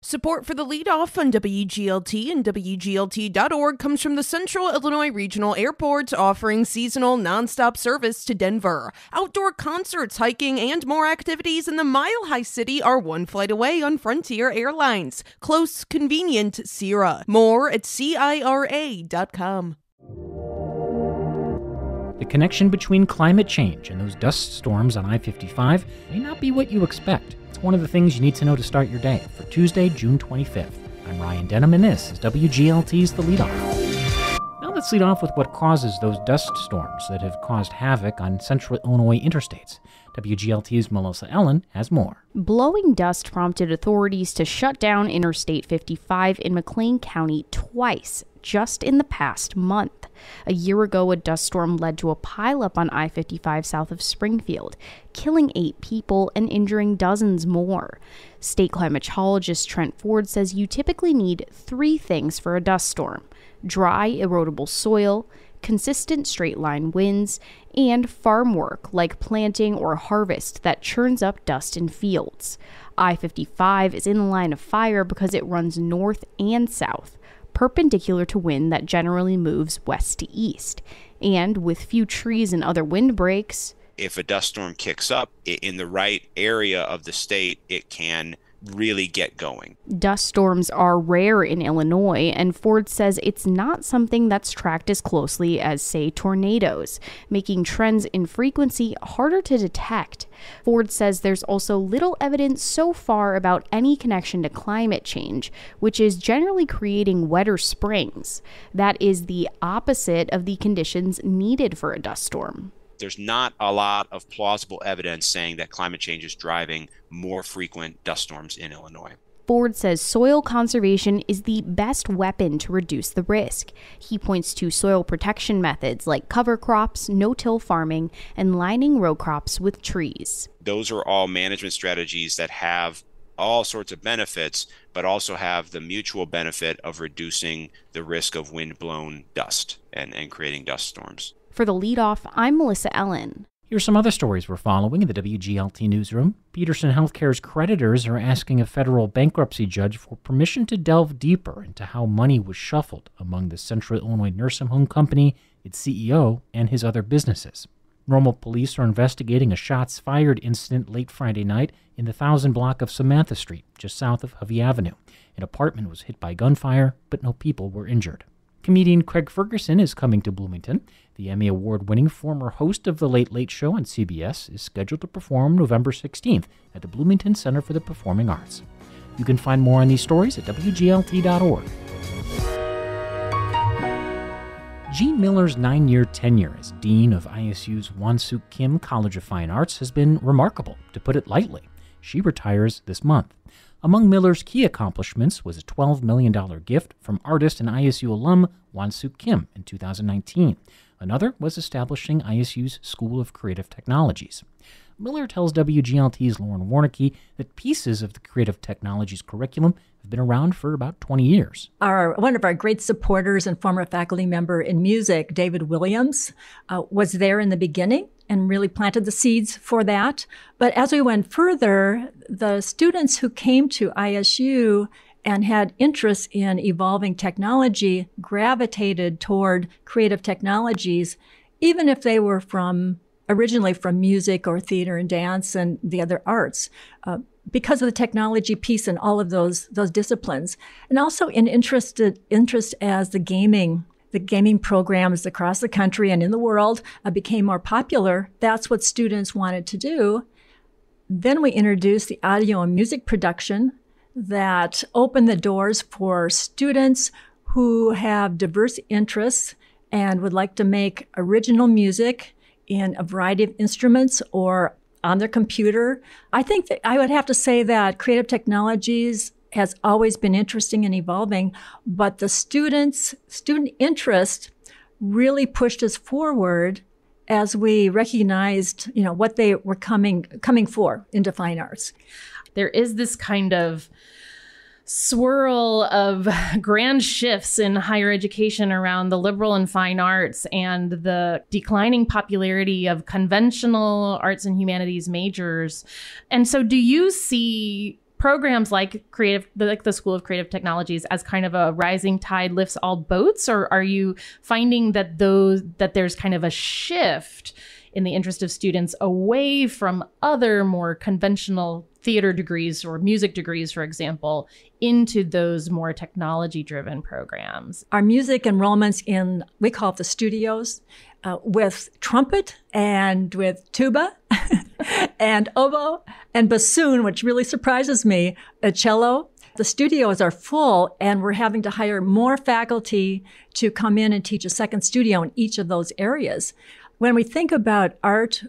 Support for the Leadoff on WGLT and WGLT.org comes from the Central Illinois Regional Airport, offering seasonal nonstop service to Denver. Outdoor concerts, hiking, and more activities in the Mile High City are one flight away on Frontier Airlines. Close, convenient Sierra. More at CIRA.com. The connection between climate change and those dust storms on I-55 may not be what you expect. It's one of the things you need to know to start your day for Tuesday, June 25th. I'm Ryan Denham, and this is WGLT's The Leadoff. Now let's lead off with what causes those dust storms that have caused havoc on central Illinois interstates. WGLT's Melissa Ellen has more. Blowing dust prompted authorities to shut down Interstate 55 in McLean County twice, just in the past month. A year ago, a dust storm led to a pileup on I-55 south of Springfield, killing 8 people and injuring dozens more. State climatologist Trent Ford says you typically need 3 things for a dust storm: dry, erodible soil, consistent straight-line winds, and farm work like planting or harvest that churns up dust in fields. I-55 is in the line of fire because it runs north and south, perpendicular to wind that generally moves west to east. And with few trees and other windbreaks, if a dust storm kicks up in the right area of the state, it can really get going. Dust storms are rare in Illinois, and Ford says it's not something that's tracked as closely as, say, tornadoes, making trends in frequency harder to detect. Ford says there's also little evidence so far about any connection to climate change, which is generally creating wetter springs. That is the opposite of the conditions needed for a dust storm. There's not a lot of plausible evidence saying that climate change is driving more frequent dust storms in Illinois. Ford says soil conservation is the best weapon to reduce the risk. He points to soil protection methods like cover crops, no-till farming, and lining row crops with trees. Those are all management strategies that have all sorts of benefits, but also have the mutual benefit of reducing the risk of wind-blown dust and creating dust storms. For The Leadoff, I'm Melissa Ellen. Here's some other stories we're following in the WGLT newsroom. Peterson Healthcare's creditors are asking a federal bankruptcy judge for permission to delve deeper into how money was shuffled among the Central Illinois Nursing Home Company, its CEO, and his other businesses. Normal police are investigating a shots fired incident late Friday night in the 1000 block of Samantha Street, just south of Hovey Avenue. An apartment was hit by gunfire, but no people were injured. Comedian Craig Ferguson is coming to Bloomington. The Emmy Award-winning former host of The Late Late Show on CBS is scheduled to perform November 16th at the Bloomington Center for the Performing Arts. You can find more on these stories at WGLT.org. Jean Miller's 9-year tenure as Dean of ISU's Wonsook Kim College of Fine Arts has been remarkable, to put it lightly. She retires this month. Among Miller's key accomplishments was a $12 million gift from artist and ISU alum Wonsook Kim in 2019. Another was establishing ISU's School of Creative Technologies. Miller tells WGLT's Lauren Warnicki that pieces of the Creative Technologies curriculum have been around for about 20 years. One of our great supporters and former faculty member in music, David Williams, was there in the beginning and really planted the seeds for that. But as we went further, the students who came to ISU and had interest in evolving technology gravitated toward creative technologies, even if they were originally from music or theater and dance and the other arts, because of the technology piece and all of those disciplines. And also in interest as the gaming programs across the country and in the world became more popular. That's what students wanted to do. Then we introduced the audio and music production that opened the doors for students who have diverse interests and would like to make original music in a variety of instruments or on their computer. I think that I would have to say that creative technologies has always been interesting and evolving, but the student interest really pushed us forward as we recognized, what they were coming for into fine arts. There is this kind of swirl of grand shifts in higher education around the liberal and fine arts and the declining popularity of conventional arts and humanities majors. And so do you see programs like the School of Creative Technologies as kind of a rising tide lifts all boats, or are you finding that there's kind of a shift in the interest of students away from other more conventional theater degrees or music degrees, for example, into those more technology-driven programs? Our music enrollments in, we call it the studios, with trumpet and with tuba and oboe and bassoon, which really surprises me, a cello. The studios are full, and we're having to hire more faculty to come in and teach a second studio in each of those areas. When we think about art,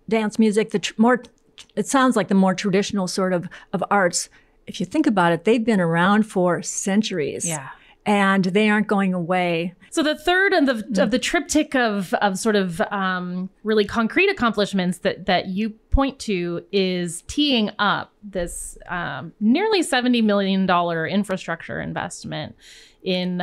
dance, music, it sounds like the more traditional sort of arts. If you think about it, they've been around for centuries. Yeah. And they aren't going away. So the third of the triptych of sort of really concrete accomplishments that you point to is teeing up this nearly $70 million infrastructure investment in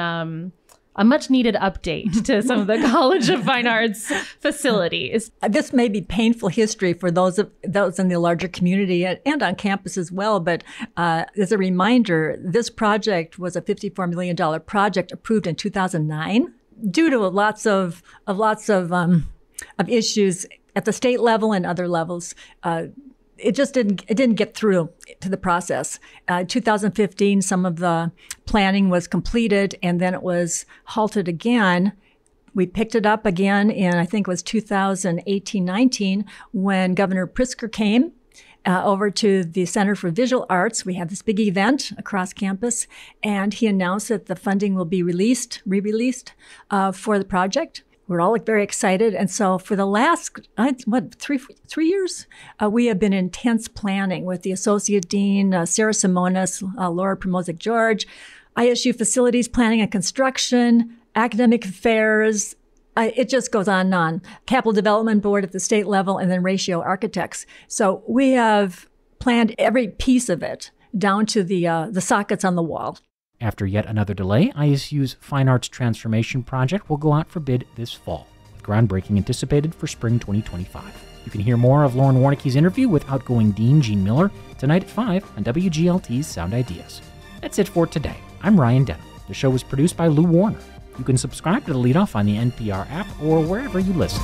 a much needed update to some of the College of Fine Arts facilities. This may be painful history for those in the larger community and on campus as well. But as a reminder, this project was a $54 million project approved in 2009 due to lots of issues at the state level and other levels. It didn't get through to the process. 2015, some of the planning was completed, and then it was halted again. We picked it up again in, I think it was 2018-19, when Governor Pritzker came over to the Center for Visual Arts. We had this big event across campus, and he announced that the funding will be re-released for the project. We're all very excited. And so for the last, three years, we have been in intense planning with the Associate Dean, Sarah Simonis, Laura Primozic-George, ISU Facilities Planning and Construction, Academic Affairs. It just goes on and on. Capital Development Board at the state level, and then Ratio Architects. So we have planned every piece of it down to the sockets on the wall. After yet another delay, ISU's Fine Arts Transformation Project will go out for bid this fall, with groundbreaking anticipated for spring 2025. You can hear more of Lauren Warnicki's interview with outgoing Dean Gene Miller tonight at 5 on WGLT's Sound Ideas. That's it for today. I'm Ryan Denham. The show was produced by Lou Warner. You can subscribe to The Leadoff on the NPR app or wherever you listen.